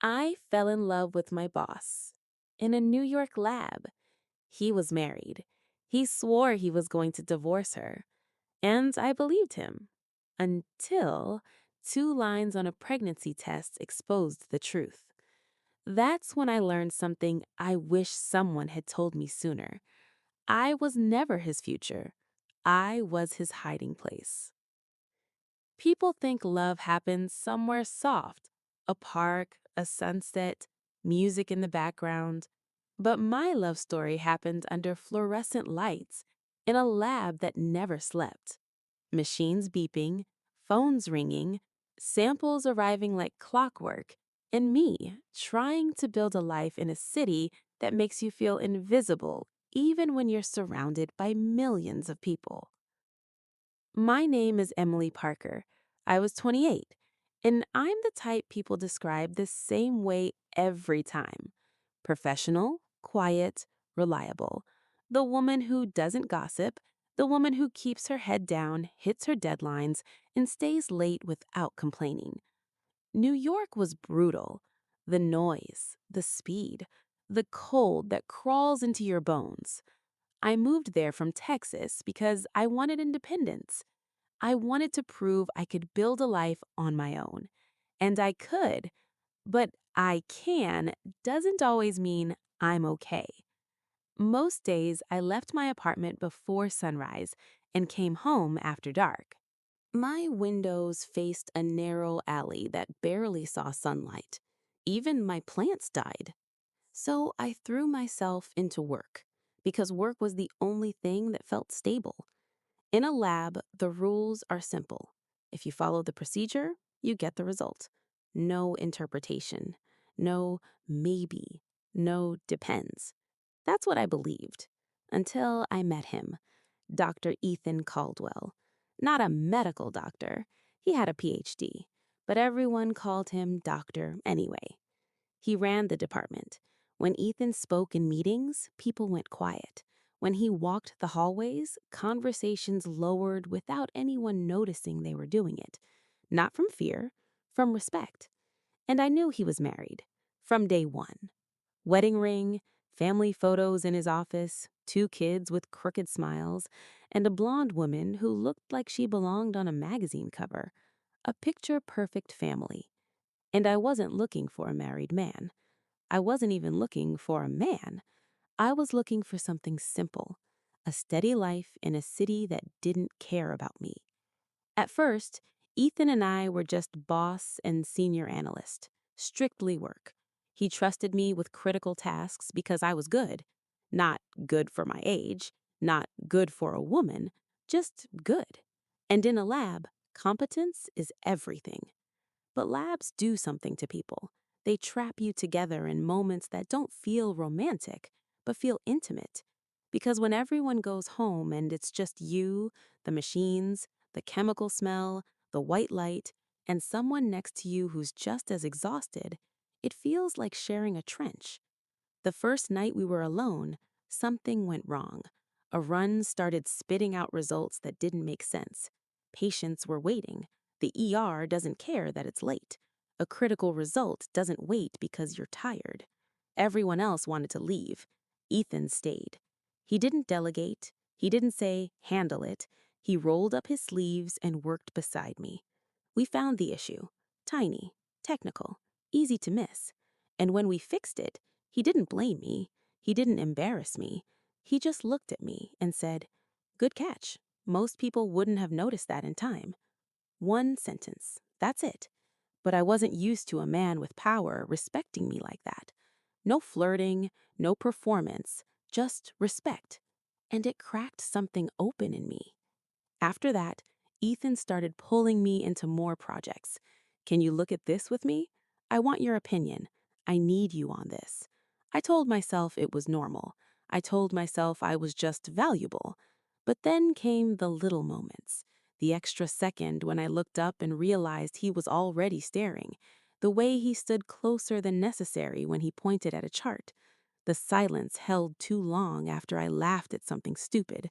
I fell in love with my boss in a New York lab. He was married. He swore he was going to divorce her, and I believed him. Until two lines on a pregnancy test exposed the truth. That's when I learned something I wish someone had told me sooner. I was never his future. I was his hiding place. People think love happens somewhere soft, a park, a sunset, music in the background. But my love story happened under fluorescent lights in a lab that never slept. Machines beeping, phones ringing, samples arriving like clockwork, and me trying to build a life in a city that makes you feel invisible even when you're surrounded by millions of people. My name is Emily Parker. I was 28, and I'm the type people describe the same way every time. Professional, quiet, reliable. The woman who doesn't gossip, the woman who keeps her head down, hits her deadlines, and stays late without complaining. New York was brutal. The noise, the speed, the cold that crawls into your bones. I moved there from Texas because I wanted independence. I wanted to prove I could build a life on my own. And I could, but I can doesn't always mean I'm okay. Most days, I left my apartment before sunrise and came home after dark. My windows faced a narrow alley that barely saw sunlight. Even my plants died. So I threw myself into work because work was the only thing that felt stable. In a lab, the rules are simple. If you follow the procedure, you get the result. No interpretation. No maybe. No depends. That's what I believed. Until I met him, Dr. Ethan Caldwell. Not a medical doctor. He had a PhD, but everyone called him doctor anyway. He ran the department. When Ethan spoke in meetings, people went quiet. When he walked the hallways, conversations lowered without anyone noticing they were doing it. Not from fear, from respect. And I knew he was married. From day one. Wedding ring, family photos in his office, two kids with crooked smiles, and a blonde woman who looked like she belonged on a magazine cover. A picture-perfect family. And I wasn't looking for a married man. I wasn't even looking for a man. I was looking for something simple, a steady life in a city that didn't care about me. At first, Ethan and I were just boss and senior analyst, strictly work. He trusted me with critical tasks because I was good. Not good for my age, not good for a woman, just good. And in a lab, competence is everything. But labs do something to people. They trap you together in moments that don't feel romantic, but feel intimate. Because when everyone goes home and it's just you, the machines, the chemical smell, the white light, and someone next to you who's just as exhausted, it feels like sharing a trench. The first night we were alone, something went wrong. A run started spitting out results that didn't make sense. Patients were waiting. The ER doesn't care that it's late. A critical result doesn't wait because you're tired. Everyone else wanted to leave. Ethan stayed. He didn't delegate. He didn't say, handle it. He rolled up his sleeves and worked beside me. We found the issue. Tiny, technical, easy to miss. And when we fixed it, he didn't blame me. He didn't embarrass me. He just looked at me and said, "Good catch. Most people wouldn't have noticed that in time." One sentence. That's it. But I wasn't used to a man with power respecting me like that. No flirting, no performance, just respect. And it cracked something open in me. After that, Ethan started pulling me into more projects. "Can you look at this with me? I want your opinion. I need you on this." I told myself it was normal. I told myself I was just valuable. But then came the little moments. The extra second when I looked up and realized he was already staring. The way he stood closer than necessary when he pointed at a chart. The silence held too long after I laughed at something stupid.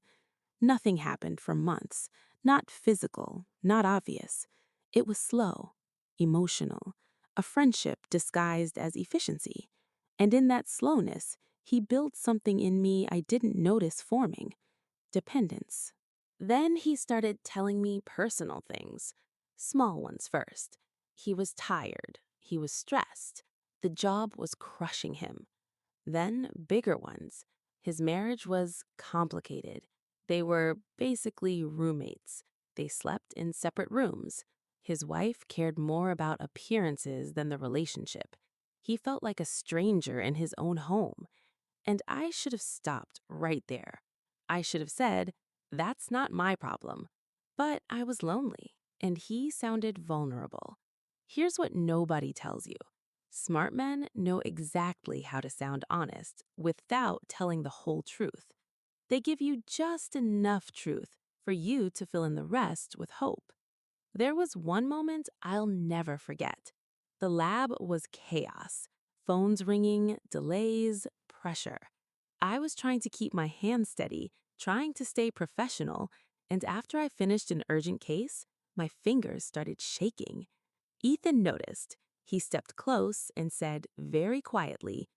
Nothing happened for months. Not physical, not obvious. It was slow, emotional, a friendship disguised as efficiency. And in that slowness, he built something in me I didn't notice forming: dependence. Then he started telling me personal things, small ones first. He was tired, he was stressed, the job was crushing him. Then bigger ones. His marriage was complicated. They were basically roommates. They slept in separate rooms. His wife cared more about appearances than the relationship. He felt like a stranger in his own home. And I should have stopped right there. I should have said, "That's not my problem." But I was lonely, and he sounded vulnerable. Here's what nobody tells you: smart men know exactly how to sound honest without telling the whole truth. They give you just enough truth for you to fill in the rest with hope. There was one moment I'll never forget. The lab was chaos: phones ringing, delays, pressure. I was trying to keep my hands steady, trying to stay professional, and after I finished an urgent case, my fingers started shaking. Ethan noticed. He stepped close and said very quietly,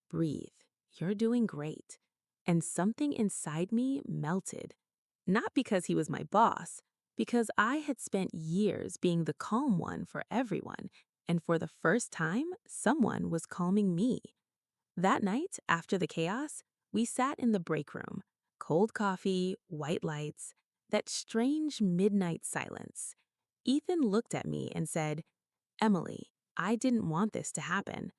"Breathe. You're doing great." And something inside me melted. Not because he was my boss, because I had spent years being the calm one for everyone, and for the first time, someone was calming me. That night, after the chaos, we sat in the break room. Cold coffee, white lights, that strange midnight silence. Ethan looked at me and said, "Emily, I didn't want this to happen."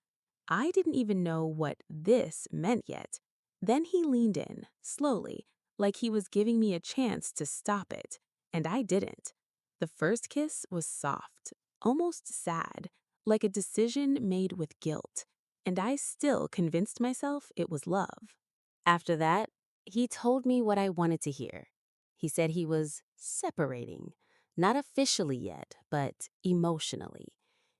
I didn't even know what "this" meant yet. Then he leaned in, slowly, like he was giving me a chance to stop it, and I didn't. The first kiss was soft, almost sad, like a decision made with guilt, and I still convinced myself it was love. After that, he told me what I wanted to hear. He said he was separating, not officially yet, but emotionally.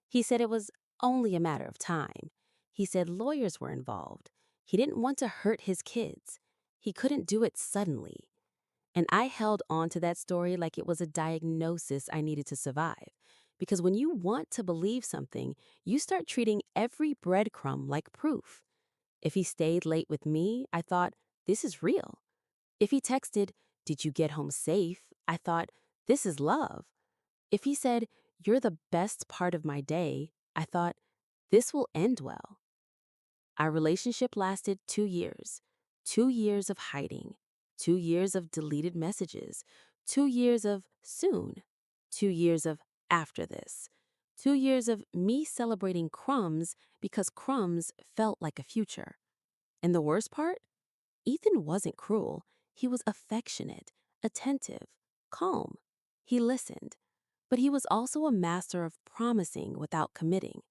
He said it was only a matter of time. He said lawyers were involved. He didn't want to hurt his kids. He couldn't do it suddenly. And I held on to that story like it was a diagnosis I needed to survive. Because when you want to believe something, you start treating every breadcrumb like proof. If he stayed late with me, I thought, this is real. If he texted, "Did you get home safe?" I thought, this is love. If he said, "You're the best part of my day," I thought, this will end well. Our relationship lasted 2 years. 2 years of hiding. 2 years of deleted messages. 2 years of soon. 2 years of after this. 2 years of me celebrating crumbs because crumbs felt like a future. And the worst part? Ethan wasn't cruel. He was affectionate, attentive, calm. He listened. But he was also a master of promising without committing.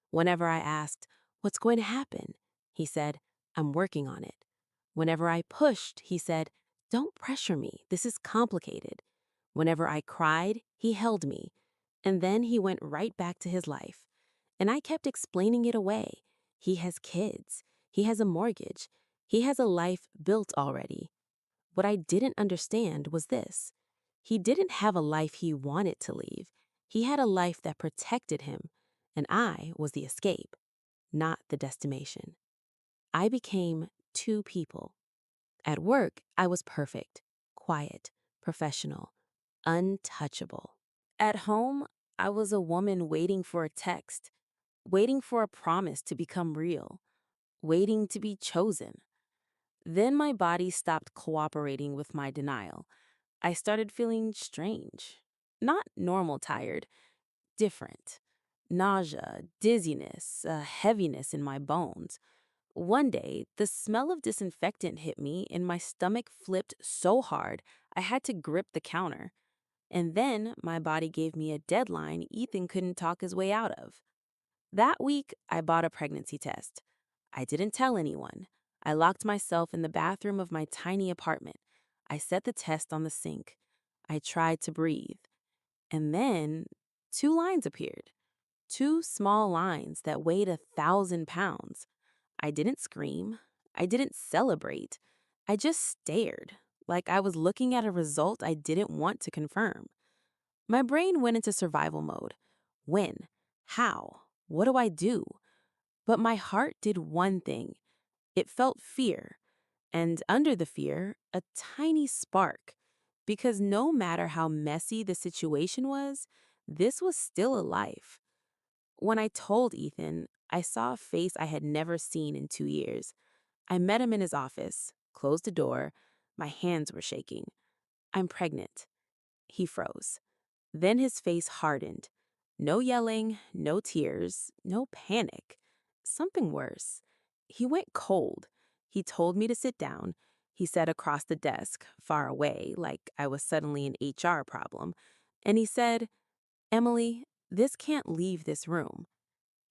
Whenever I asked, "What's going to happen?" he said, "I'm working on it." Whenever I pushed, he said, "Don't pressure me. This is complicated." Whenever I cried, he held me. And then he went right back to his life. And I kept explaining it away. He has kids. He has a mortgage. He has a life built already. What I didn't understand was this: he didn't have a life he wanted to leave. He had a life that protected him, and I was the escape, not the destination. I became two people. At work, I was perfect, quiet, professional, untouchable. At home, I was a woman waiting for a text, waiting for a promise to become real, waiting to be chosen. Then my body stopped cooperating with my denial. I started feeling strange. Not normal tired, different. Nausea, dizziness, a heaviness in my bones. One day, the smell of disinfectant hit me and my stomach flipped so hard I had to grip the counter. And then my body gave me a deadline Ethan couldn't talk his way out of. That week, I bought a pregnancy test. I didn't tell anyone. I locked myself in the bathroom of my tiny apartment. I set the test on the sink. I tried to breathe. And then 2 lines appeared. 2 small lines that weighed 1,000 pounds. I didn't scream. I didn't celebrate. I just stared, like I was looking at a result I didn't want to confirm. My brain went into survival mode. When? How? What do I do? But my heart did one thing. It felt fear, and under the fear, a tiny spark. Because no matter how messy the situation was, this was still a life. When I told Ethan, I saw a face I had never seen in 2 years. I met him in his office, closed the door. My hands were shaking. I'm pregnant. He froze. Then his face hardened. No yelling, no tears, no panic. Something worse. He went cold. He told me to sit down. He sat across the desk, far away, like I was suddenly an HR problem. And he said, "Emily, this can't leave this room."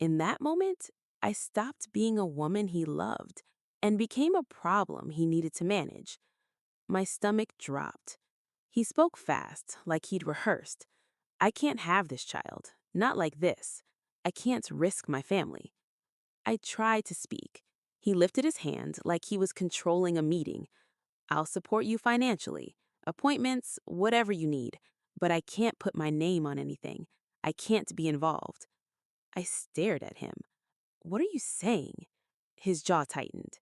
In that moment, I stopped being a woman he loved and became a problem he needed to manage. My stomach dropped. He spoke fast, like he'd rehearsed. "I can't have this child. Not like this. I can't risk my family." I tried to speak. He lifted his hand like he was controlling a meeting. "I'll support you financially. Appointments, whatever you need. But I can't put my name on anything. I can't be involved." I stared at him. "What are you saying?" His jaw tightened.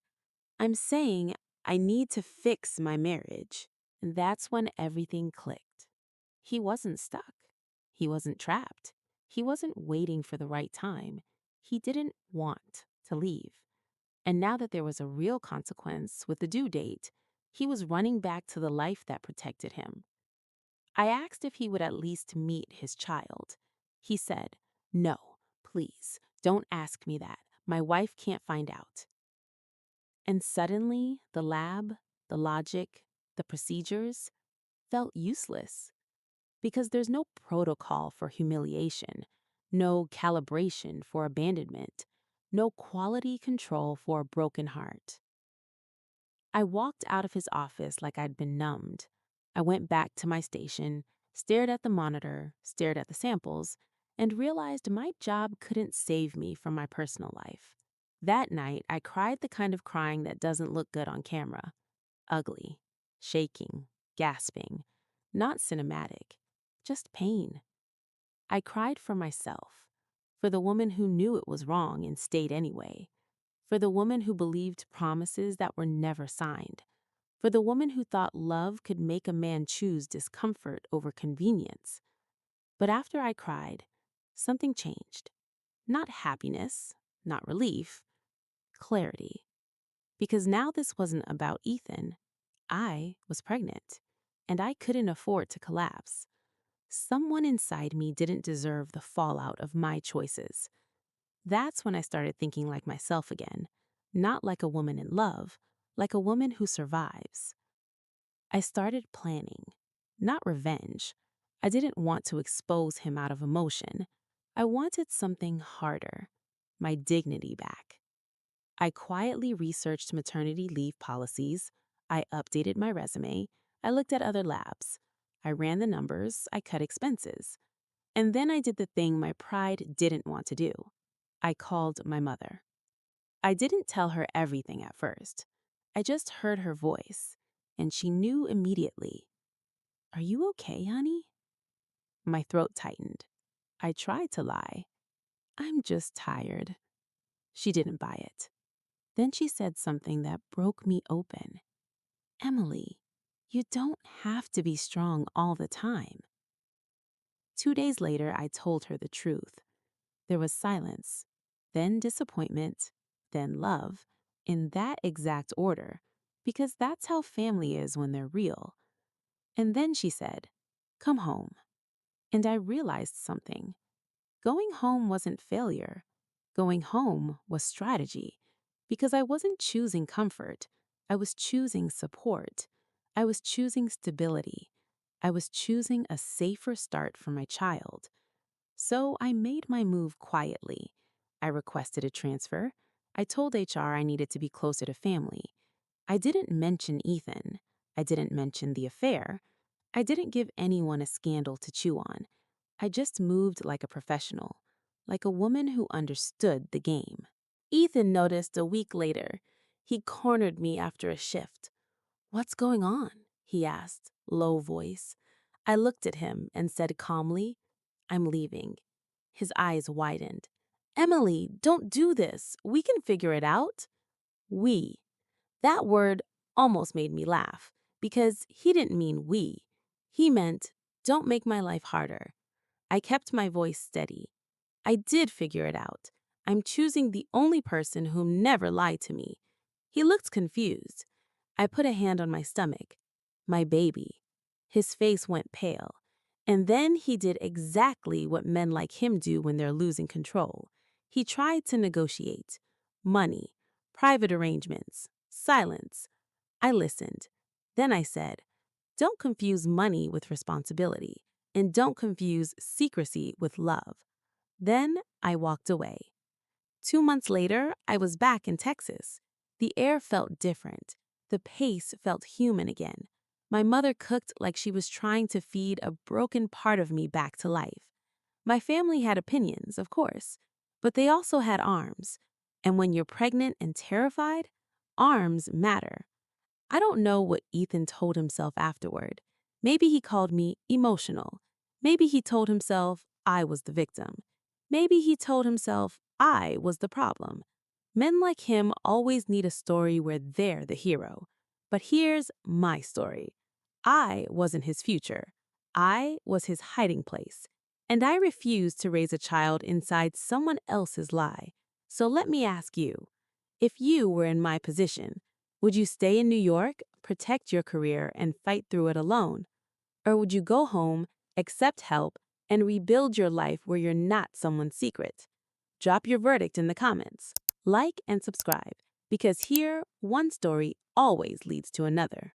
"I'm saying I need to fix my marriage." And that's when everything clicked. He wasn't stuck. He wasn't trapped. He wasn't waiting for the right time. He didn't want to leave. And now that there was a real consequence with the due date, he was running back to the life that protected him. I asked if he would at least meet his child. He said, "No, please, don't ask me that. My wife can't find out." And suddenly, the lab, the logic, the procedures felt useless because there's no protocol for humiliation, no calibration for abandonment, no quality control for a broken heart. I walked out of his office like I'd been numbed. I went back to my station, stared at the monitor, stared at the samples, and realized my job couldn't save me from my personal life. That night, I cried the kind of crying that doesn't look good on camera. Ugly, shaking, gasping. Not cinematic, just pain. I cried for myself, for the woman who knew it was wrong and stayed anyway, for the woman who believed promises that were never signed, for the woman who thought love could make a man choose discomfort over convenience. But after I cried, something changed. Not happiness, not relief, clarity. Because now this wasn't about Ethan. I was pregnant, and I couldn't afford to collapse. Someone inside me didn't deserve the fallout of my choices. That's when I started thinking like myself again, not like a woman in love, like a woman who survives. I started planning, not revenge. I didn't want to expose him out of emotion. I wanted something harder, my dignity back. I quietly researched maternity leave policies. I updated my resume. I looked at other labs. I ran the numbers. I cut expenses. And then I did the thing my pride didn't want to do. I called my mother. I didn't tell her everything at first. I just heard her voice, and she knew immediately. "Are you okay, honey?" My throat tightened. I tried to lie. "I'm just tired." She didn't buy it. Then she said something that broke me open. "Emily, you don't have to be strong all the time." 2 days later, I told her the truth. There was silence, then disappointment, then love, in that exact order, because that's how family is when they're real. And then she said, "Come home." And I realized something. Going home wasn't failure. Going home was strategy, because I wasn't choosing comfort. I was choosing support. I was choosing stability. I was choosing a safer start for my child. So I made my move quietly. I requested a transfer. I told HR I needed to be closer to family. I didn't mention Ethan. I didn't mention the affair. I didn't give anyone a scandal to chew on. I just moved like a professional, like a woman who understood the game. Ethan noticed a week later. He cornered me after a shift. "What's going on?" he asked, low voice. I looked at him and said calmly, "I'm leaving." His eyes widened. Emily, don't do this. We can figure it out. We. That word almost made me laugh because he didn't mean we. He meant, don't make my life harder. I kept my voice steady. I did figure it out. I'm choosing the only person who never lied to me. He looked confused. I put a hand on my stomach. My baby. His face went pale. And then he did exactly what men like him do when they're losing control. He tried to negotiate. Money, private arrangements, silence. I listened. Then I said, don't confuse money with responsibility, and don't confuse secrecy with love. Then I walked away. 2 months later, I was back in Texas. The air felt different. The pace felt human again. My mother cooked like she was trying to feed a broken part of me back to life. My family had opinions, of course, but they also had arms. And when you're pregnant and terrified, arms matter. I don't know what Ethan told himself afterward. Maybe he called me emotional. Maybe he told himself I was the victim. Maybe he told himself I was the problem. Men like him always need a story where they're the hero. But here's my story. I wasn't his future. I was his hiding place. And I refused to raise a child inside someone else's lie. So let me ask you, if you were in my position, would you stay in New York, protect your career, and fight through it alone? Or would you go home, accept help, and rebuild your life where you're not someone's secret? Drop your verdict in the comments. Like and subscribe, because here, one story always leads to another.